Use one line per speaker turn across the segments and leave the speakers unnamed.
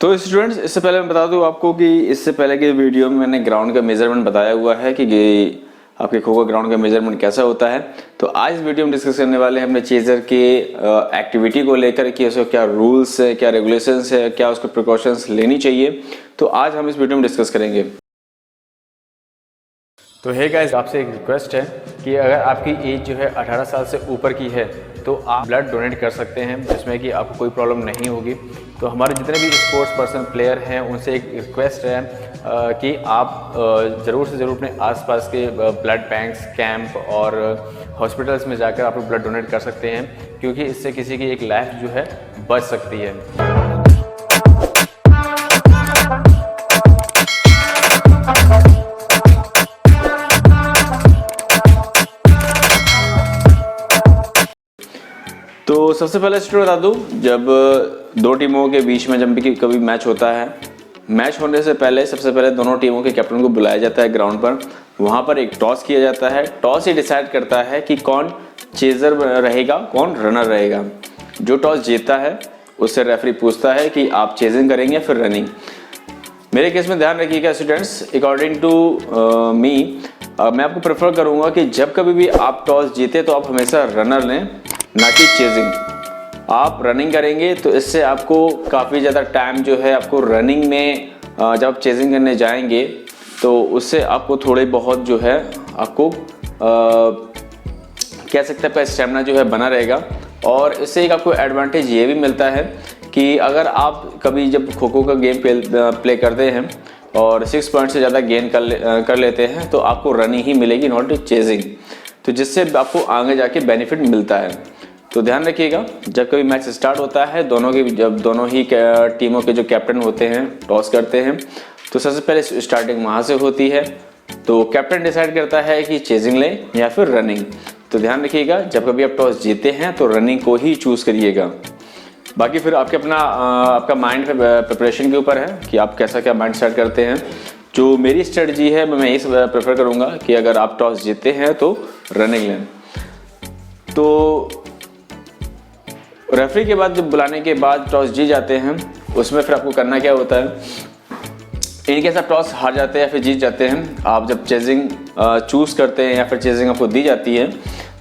तो स्टूडेंट्स, इससे पहले मैं बता दूं आपको कि इससे पहले के वीडियो में मैंने ग्राउंड का मेजरमेंट बताया हुआ है कि आपके खो का ग्राउंड का मेजरमेंट कैसा होता है। तो आज इस वीडियो में डिस्कस करने वाले हैं अपने चेजर के एक्टिविटी को लेकर कि उसको क्या रूल्स है, क्या रेगुलेशंस है, क्या उसको प्रिकॉशंस लेनी चाहिए। तो आज हम इस वीडियो में डिस्कस करेंगे। तो हे गाइस, आपसे एक रिक्वेस्ट है कि अगर आपकी एज जो है 18 साल से ऊपर की है तो आप ब्लड डोनेट कर सकते हैं, जिसमें कि आपको कोई प्रॉब्लम नहीं होगी। तो हमारे जितने भी स्पोर्ट्स पर्सन प्लेयर हैं उनसे एक रिक्वेस्ट है कि आप ज़रूर से ज़रूर अपने आसपास के ब्लड बैंक्स, कैंप और हॉस्पिटल्स में जाकर आप ब्लड डोनेट कर सकते हैं, क्योंकि इससे किसी की एक लाइफ जो है बच सकती है। तो सबसे पहले स्टोरी बता दूं, जब दो टीमों के बीच में जब भी कभी मैच होता है, मैच होने से पहले सबसे पहले दोनों टीमों के कैप्टन को बुलाया जाता है ग्राउंड पर। वहां पर एक टॉस किया जाता है। टॉस ही डिसाइड करता है कि कौन चेजर रहेगा, कौन रनर रहेगा। जो टॉस जीतता है उससे रेफरी पूछता है कि आप चेजिंग करेंगे या फिर रनिंग। मेरे केस में ध्यान रखिएगा स्टूडेंट्स, अकॉर्डिंग टू मी मैं आपको प्रेफर करूंगा कि जब कभी भी आप टॉस जीते तो आप हमेशा रनर लें, ना कि चेजिंग। आप रनिंग करेंगे तो इससे आपको काफ़ी ज़्यादा टाइम जो है आपको रनिंग में, जब आप चेजिंग करने जाएंगे तो उससे आपको थोड़े बहुत जो है आपको कह सकते हैं स्टेमिना जो है बना रहेगा। और इससे एक आपको एडवांटेज ये भी मिलता है कि अगर आप कभी जब खो खो का गेम प्ले करते हैं और 6 पॉइंट से ज़्यादा गेन कर लेते हैं तो आपको रनिंग ही मिलेगी, नॉट चेजिंग। तो जिससे आपको आगे जाके बेनिफिट मिलता है। तो ध्यान रखिएगा, जब कभी मैच स्टार्ट होता है, जब दोनों ही टीमों के जो कैप्टन होते हैं टॉस करते हैं, तो सबसे पहले स्टार्टिंग वहाँ से होती है। तो कैप्टन डिसाइड करता है कि चेजिंग लें या फिर रनिंग। तो ध्यान रखिएगा, जब कभी आप टॉस जीते हैं तो रनिंग को ही चूज करिएगा। बाकी फिर आपका माइंड प्रिपरेशन के ऊपर है कि आप कैसा क्या माइंड सेट करते हैं। जो मेरी स्ट्रेटजी है मैं यही प्रेफर करूँगा कि अगर आप टॉस जीते हैं तो रनिंग लें। तो रेफरी के बाद जब बुलाने के बाद टॉस जीत जाते हैं, उसमें फिर आपको करना क्या होता है, इनकेस आप टॉस हार जाते हैं या फिर जीत जाते हैं, आप जब चेजिंग चूज करते हैं या फिर चेजिंग आपको दी जाती है,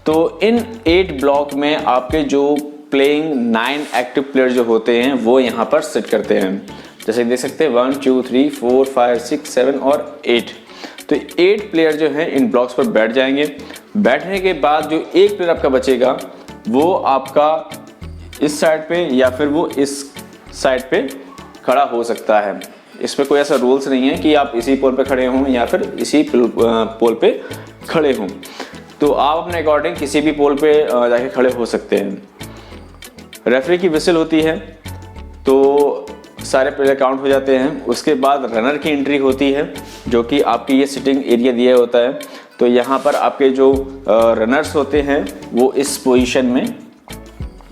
तो इन 8 ब्लॉक में आपके जो प्लेइंग 9 एक्टिव प्लेयर जो होते हैं वो यहाँ पर सेट करते हैं। जैसे देख सकते हैं 1 2 3 4 5 6 7 और 8। तो 8 प्लेयर जो हैं इन ब्लॉक्स पर बैठ जाएंगे। बैठने के बाद जो एक प्लेयर आपका बचेगा वो आपका इस साइड पे या फिर वो इस साइड पे खड़ा हो सकता है। इस पे कोई ऐसा रूल्स नहीं है कि आप इसी पोल पे खड़े हों या फिर इसी पोल पे खड़े हों। तो आप अपने अकॉर्डिंग किसी भी पोल पे जाके खड़े हो सकते हैं। रेफरी की विसिल होती है तो सारे प्लेयर काउंट हो जाते हैं। उसके बाद रनर की एंट्री होती है, जो कि आपकी ये सिटिंग एरिया दिया होता है। तो यहाँ पर आपके जो रनर्स होते हैं वो इस पोजीशन में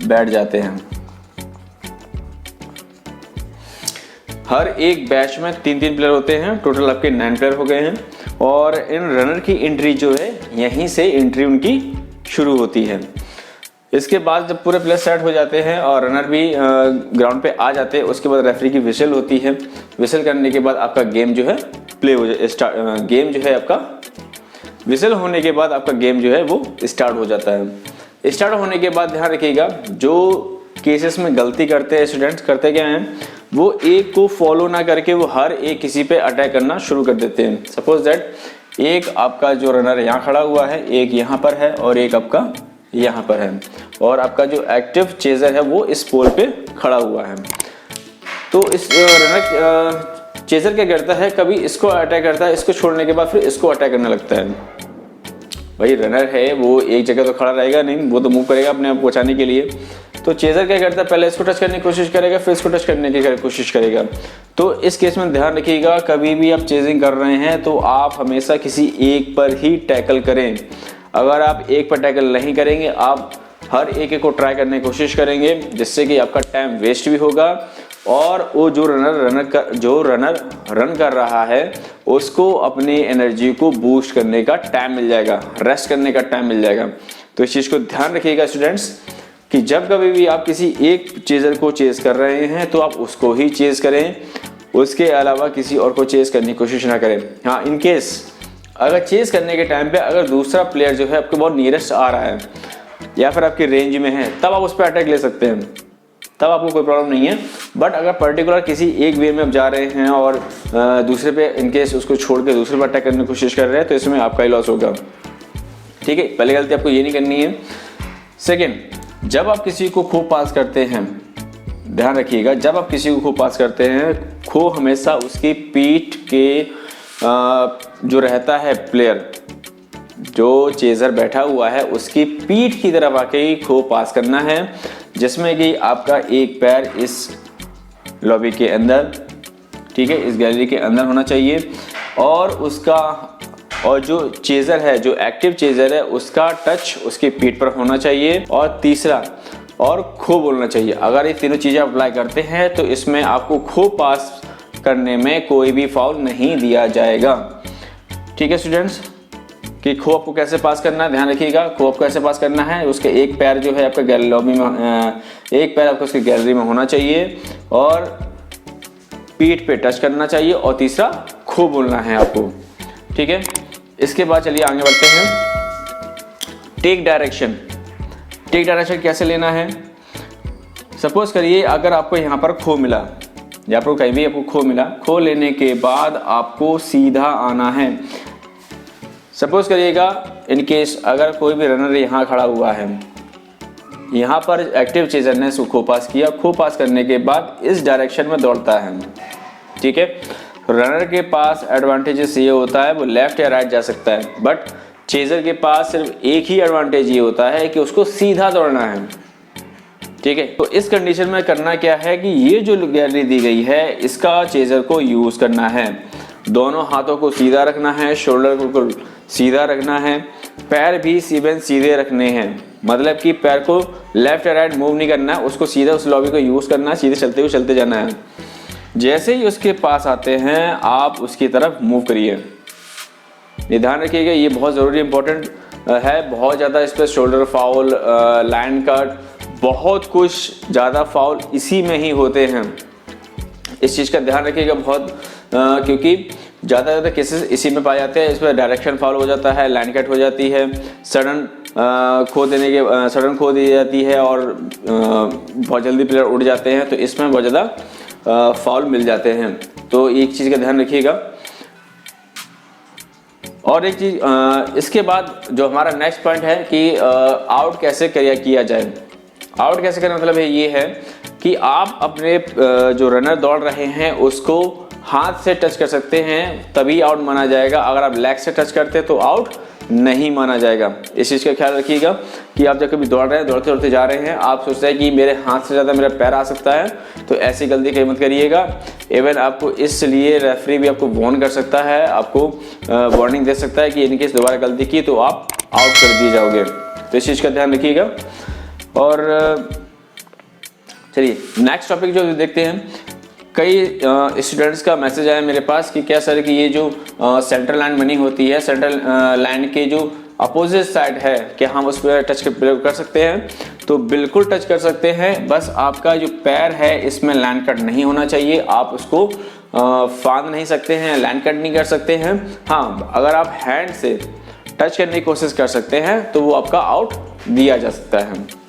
बैठ जाते हैं। हर एक बैच में 3-3 प्लेयर होते हैं, टोटल आपके 9 प्लेयर हो गए हैं। और इन रनर की एंट्री जो है यहीं से एंट्री उनकी शुरू होती है। इसके बाद जब पूरे प्लेयर सेट हो जाते हैं और रनर भी ग्राउंड पे आ जाते हैं, उसके बाद रेफरी की विसिल होती है। विसिल करने के बाद आपका गेम जो है प्ले हो जाए, गेम जो है आपका विसिल होने के बाद आपका गेम जो है वो स्टार्ट हो जाता है। स्टार्ट होने के बाद ध्यान रखिएगा, जो केसेस में गलती करते हैं स्टूडेंट्स, करते क्या हैं, वो एक को फॉलो ना करके वो हर एक किसी पे अटैक करना शुरू कर देते हैं। सपोज दैट एक आपका जो रनर यहाँ खड़ा हुआ है, एक यहाँ पर है और एक आपका यहाँ पर है, और आपका जो एक्टिव चेजर है वो इस पोल पे खड़ा हुआ है। तो इस रनर चेजर क्या करता है, कभी इसको अटैक करता है, इसको छोड़ने के बाद फिर इसको अटैक करने लगता है। भाई रनर है वो एक जगह तो खड़ा रहेगा नहीं, वो तो मूव करेगा अपने आप बचाने के लिए। तो चेजर क्या करता है, पहले इसको टच करने की कोशिश करेगा, फिर इसको टच करने की कोशिश करेगा। तो इस केस में ध्यान रखिएगा, कभी भी आप चेजिंग कर रहे हैं तो आप हमेशा किसी एक पर ही टैकल करें। अगर आप एक पर टैकल नहीं करेंगे, आप हर एक को ट्राई करने की कोशिश करेंगे, जिससे कि आपका टाइम वेस्ट भी होगा और वो जो रनर रन कर रहा है उसको अपनी एनर्जी को बूस्ट करने का टाइम मिल जाएगा, रेस्ट करने का टाइम मिल जाएगा। तो इस चीज़ को ध्यान रखिएगा स्टूडेंट्स कि जब कभी भी आप किसी एक चेजर को चेज कर रहे हैं तो आप उसको ही चेज करें, उसके अलावा किसी और को चेज करने की कोशिश ना करें। हाँ, इन केस अगर चेज करने के टाइम पे अगर दूसरा प्लेयर जो है आपके बहुत नियरेस्ट आ रहा है या फिर आपकी रेंज में है, तब आप उस पर अटैक ले सकते हैं, तब आपको कोई प्रॉब्लम नहीं है। बट अगर पर्टिकुलर किसी एक वे में आप जा रहे हैं और दूसरे पे इनकेस उसको छोड़ के दूसरे पर अटैक करने की कोशिश कर रहे हैं तो इसमें आपका ही लॉस होगा। ठीक है, पहली गलती आपको ये नहीं करनी है। सेकेंड, जब आप किसी को खो पास करते हैं, ध्यान रखिएगा, जब आप किसी को खो पास करते हैं, खो हमेशा उसकी पीठ के जो रहता है प्लेयर, जो चेजर बैठा हुआ है उसकी पीठ की तरफ आके ही खो पास करना है, जिसमें कि आपका एक पैर इस लॉबी के अंदर, ठीक है, इस गैलरी के अंदर होना चाहिए और जो चेजर है, जो एक्टिव चेजर है, उसका टच उसकी पीठ पर होना चाहिए। और तीसरा, और खो बोलना चाहिए। अगर ये तीनों चीज़ें अप्लाई करते हैं तो इसमें आपको खो पास करने में कोई भी फाउल नहीं दिया जाएगा। ठीक है स्टूडेंट्स, कि खो आपको कैसे पास करना है, ध्यान रखिएगा। खो आपको कैसे पास करना है, उसके एक पैर जो है आपका गैलरी लॉबी में, एक पैर आपको उसकी गैलरी में होना चाहिए और पीठ पे टच करना चाहिए और तीसरा खो बोलना है आपको। ठीक है, इसके बाद चलिए आगे बढ़ते हैं। Take direction. टेक डायरेक्शन कैसे लेना है? सपोज करिए अगर आपको यहाँ पर खो मिला या आपको कहीं भी आपको खो मिला, खो लेने के बाद आपको सीधा आना है। सपोज करिएगा इन केस अगर कोई भी रनर यहाँ खड़ा हुआ है, यहाँ पर एक्टिव चेजर ने खो पास किया, खो पास करने के बाद इस डायरेक्शन में दौड़ता है। ठीक है, रनर के पास एडवांटेजेस ये होता है वो लेफ्ट या राइट जा सकता है, बट चेजर के पास सिर्फ एक ही एडवांटेज ये होता है कि उसको सीधा दौड़ना है। ठीक है, तो इस कंडीशन में करना क्या है कि ये जो गैलरी दी गई है इसका चेजर को यूज करना है। दोनों हाथों को सीधा रखना है, शोल्डर को सीधा रखना है, पैर भी सीधे रखने हैं, मतलब कि पैर को लेफ्ट या राइट मूव नहीं करना है, उसको सीधा उस लॉबी को यूज करना है, सीधे चलते जाना है। जैसे ही उसके पास आते हैं आप उसकी तरफ मूव करिए। ये ध्यान रखिएगा, ये बहुत ज़रूरी इंपॉर्टेंट है। बहुत ज़्यादा इस पर शोल्डर फाउल, लाइन कट, बहुत कुछ ज़्यादा फाउल इसी में ही होते हैं। इस चीज़ का ध्यान रखिएगा बहुत, क्योंकि ज़्यादा केसेस इसी में पाए जाते हैं। इस पर डायरेक्शन फाउल हो जाता है, लाइन कट हो जाती है, सडन खो दी जाती है और बहुत जल्दी प्लेयर उड़ जाते हैं, तो इसमें बहुत ज़्यादा फाउल मिल जाते हैं। तो एक चीज़ का ध्यान रखिएगा। और एक चीज़, इसके बाद जो हमारा नेक्स्ट पॉइंट है कि आउट कैसे किया जाए। आउट कैसे करना मतलब ये है कि आप अपने जो रनर दौड़ रहे हैं उसको हाथ से टच कर सकते हैं, तभी आउट माना जाएगा। अगर आप लेग से टच करते तो आउट नहीं माना जाएगा। इस चीज़ का ख्याल रखिएगा कि आप जब कभी दौड़ रहे हैं, दौड़ते जा रहे हैं, आप सोचते हैं कि मेरे हाथ से ज़्यादा मेरा पैर आ सकता है, तो ऐसी गलती कहीं मत करिएगा। इवन आपको इसलिए रेफरी भी आपको वार्न कर सकता है, आपको वार्निंग दे सकता है कि इनकेस दोबारा गलती की तो आप आउट कर दिए जाओगे। तो इस चीज़ का ध्यान रखिएगा। और चलिए नेक्स्ट टॉपिक जो देखते हैं। कई स्टूडेंट्स का मैसेज आया मेरे पास कि क्या सर कि ये जो सेंट्रल लाइन बनी होती है, सेंट्रल लाइन के जो अपोजिट साइड है, क्या हम उस पर टच कर सकते हैं? तो बिल्कुल टच कर सकते हैं, बस आपका जो पैर है इसमें लाइन कट नहीं होना चाहिए। आप उसको फांद नहीं सकते हैं, लाइन कट नहीं कर सकते हैं। हाँ, अगर आप हैंड से टच करने की कोशिश कर सकते हैं तो वो आपका आउट दिया जा सकता है।